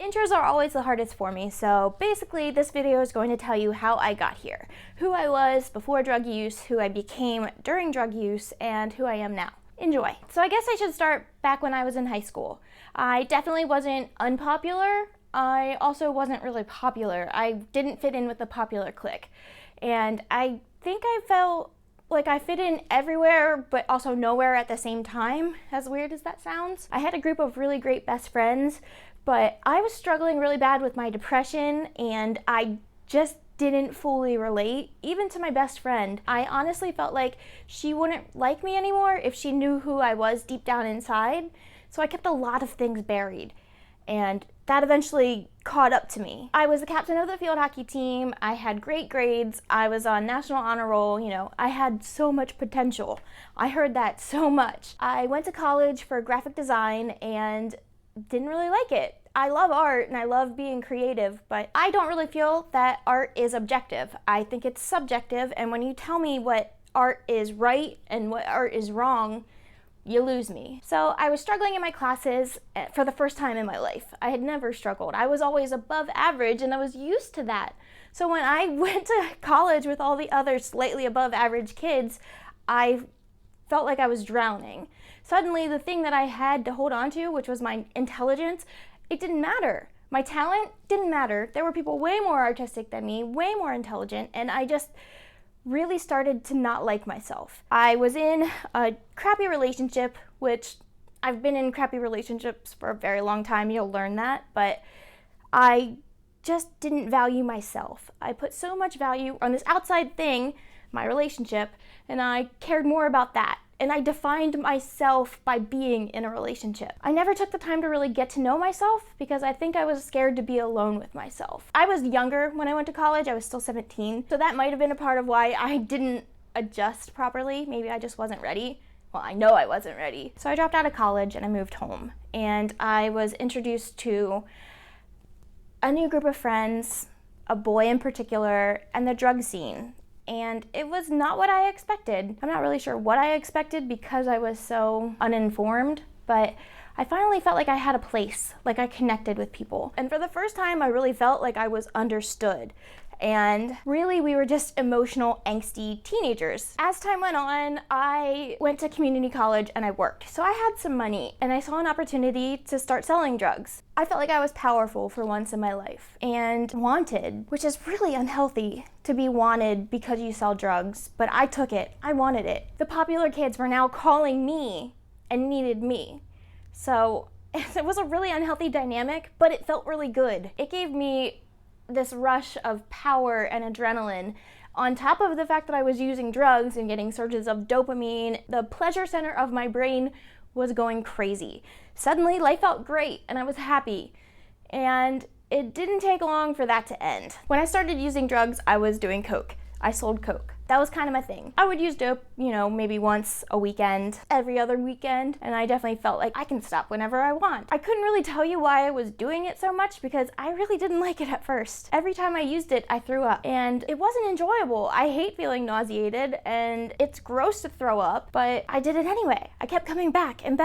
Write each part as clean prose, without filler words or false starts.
Intros are always the hardest for me, so basically this video is going to tell you how I got here, who I was before drug use, who I became during drug use, and who I am now. Enjoy. So I guess I should start back when I was in high school. I definitely wasn't unpopular. I also wasn't really popular. I didn't fit in with the popular clique. And I think I felt like I fit in everywhere, but also nowhere at the same time, as weird as that sounds. I had a group of really great best friends, but I was struggling really bad with my depression, and I just didn't fully relate, even to my best friend. I honestly felt like she wouldn't like me anymore if she knew who I was deep down inside, so I kept a lot of things buried, and that eventually caught up to me. I was the captain of the field hockey team, I had great grades, I was on National Honor Roll, I had so much potential. I heard that so much. I went to college for graphic design and didn't really like it. I love art and I love being creative, but I don't really feel that art is objective. I think it's subjective, and when you tell me what art is right and what art is wrong, you lose me. So I was struggling in my classes for the first time in my life. I had never struggled. I was always above average and I was used to that. So when I went to college with all the other slightly above average kids, I felt like I was drowning. Suddenly the thing that I had to hold on to, which was my intelligence, it didn't matter. My talent didn't matter. There were people way more artistic than me, way more intelligent, and I just really started to not like myself. I was in a crappy relationship, which I've been in crappy relationships for a very long time, you'll learn that, but I just didn't value myself. I put so much value on this outside thing, my relationship, and I cared more about that. And I defined myself by being in a relationship. I never took the time to really get to know myself because I think I was scared to be alone with myself. I was younger when I went to college. I was still 17. So that might have been a part of why I didn't adjust properly. Maybe I just wasn't ready. Well, I know I wasn't ready. So I dropped out of college and I moved home. And I was introduced to a new group of friends, a boy in particular, and the drug scene. And it was not what I expected. I'm not really sure what I expected because I was so uninformed, but I finally felt like I had a place, like I connected with people. And for the first time, I really felt like I was understood. And really, we were just emotional, angsty teenagers. As time went on, I went to community college and I worked. So I had some money and I saw an opportunity to start selling drugs. I felt like I was powerful for once in my life and wanted, which is really unhealthy to be wanted because you sell drugs, but I took it. I wanted it. The popular kids were now calling me and needed me. So it was a really unhealthy dynamic, but it felt really good. It gave me this rush of power and adrenaline on top of the fact that I was using drugs and getting surges of dopamine. The pleasure center of my brain was going crazy. Suddenly life felt great and I was happy, and it didn't take long for that to end. When I started using drugs, I was doing coke. I sold coke. That was kind of my thing. I would use dope, maybe once a weekend, every other weekend, and I definitely felt like I can stop whenever I want. I couldn't really tell you why I was doing it so much because I really didn't like it at first. Every time I used it, I threw up, and it wasn't enjoyable. I hate feeling nauseated, and it's gross to throw up, but I did it anyway. I kept coming back, and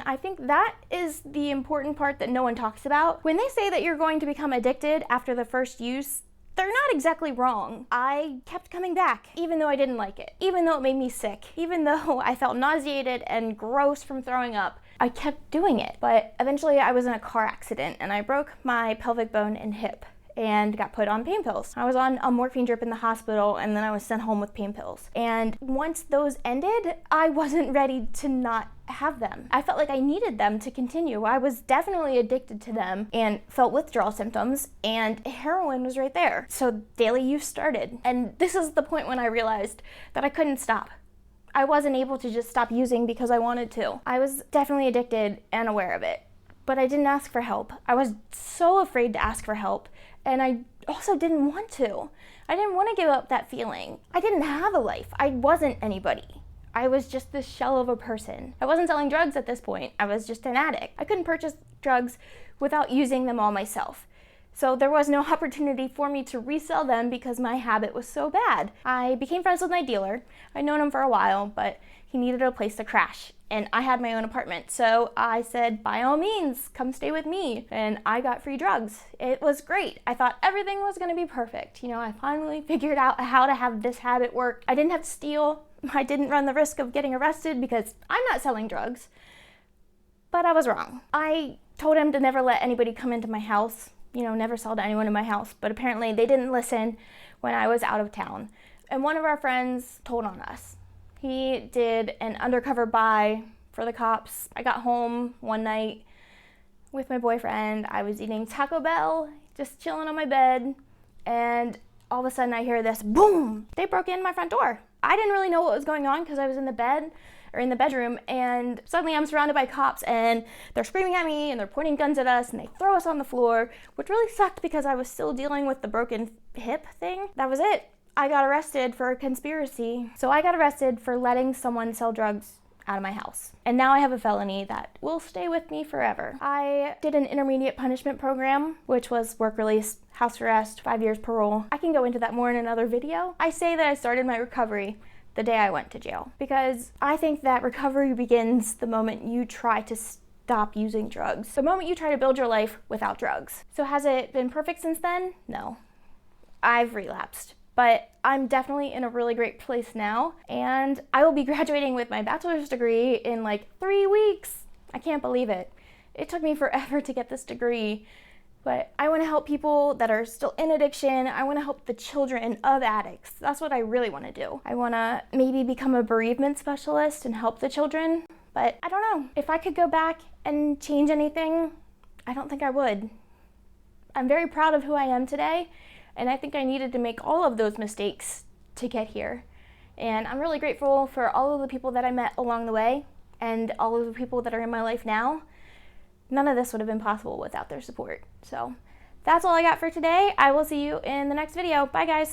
I think that is the important part that no one talks about. When they say that you're going to become addicted after the first use, they're not exactly wrong. I kept coming back, even though I didn't like it, even though it made me sick, even though I felt nauseated and gross from throwing up. I kept doing it. But eventually I was in a car accident and I broke my pelvic bone and hip and got put on pain pills. I was on a morphine drip in the hospital and then I was sent home with pain pills. And once those ended, I wasn't ready to not have them. I felt like I needed them to continue. I was definitely addicted to them and felt withdrawal symptoms, and heroin was right there. So daily use started. And this is the point when I realized that I couldn't stop. I wasn't able to just stop using because I wanted to. I was definitely addicted and aware of it, but I didn't ask for help. I was so afraid to ask for help, and I also didn't want to. I didn't want to give up that feeling. I didn't have a life. I wasn't anybody. I was just this shell of a person. I wasn't selling drugs at this point. I was just an addict. I couldn't purchase drugs without using them all myself. So there was no opportunity for me to resell them because my habit was so bad. I became friends with my dealer. I'd known him for a while, but he needed a place to crash. And I had my own apartment. So I said, by all means, come stay with me. And I got free drugs. It was great. I thought everything was gonna be perfect. You know, I finally figured out how to have this habit work. I didn't have to steal. I didn't run the risk of getting arrested because I'm not selling drugs. But I was wrong. I told him to never let anybody come into my house, you know, never sell to anyone in my house, but apparently they didn't listen when I was out of town. And one of our friends told on us. He did an undercover buy for the cops. I got home one night with my boyfriend. I was eating Taco Bell, just chilling on my bed, and all of a sudden I hear this boom. They broke in my front door. I didn't really know what was going on because I was in the bed or in the bedroom, and suddenly I'm surrounded by cops and they're screaming at me and they're pointing guns at us and they throw us on the floor, which really sucked because I was still dealing with the broken hip thing. That was it. I got arrested for a conspiracy. So I got arrested for letting someone sell drugs out of my house. And now I have a felony that will stay with me forever. I did an intermediate punishment program, which was work release, house arrest, 5 years parole. I can go into that more in another video. I say that I started my recovery the day I went to jail because I think that recovery begins the moment you try to stop using drugs. The moment you try to build your life without drugs. So has it been perfect since then? No. I've relapsed. But I'm definitely in a really great place now, and I will be graduating with my bachelor's degree in like 3 weeks. I can't believe it. It took me forever to get this degree, but I want to help people that are still in addiction. I want to help the children of addicts. That's what I really want to do. I want to maybe become a bereavement specialist and help the children, but I don't know. If I could go back and change anything, I don't think I would. I'm very proud of who I am today. And I think I needed to make all of those mistakes to get here. And I'm really grateful for all of the people that I met along the way and all of the people that are in my life now. None of this would have been possible without their support. So that's all I got for today. I will see you in the next video. Bye, guys.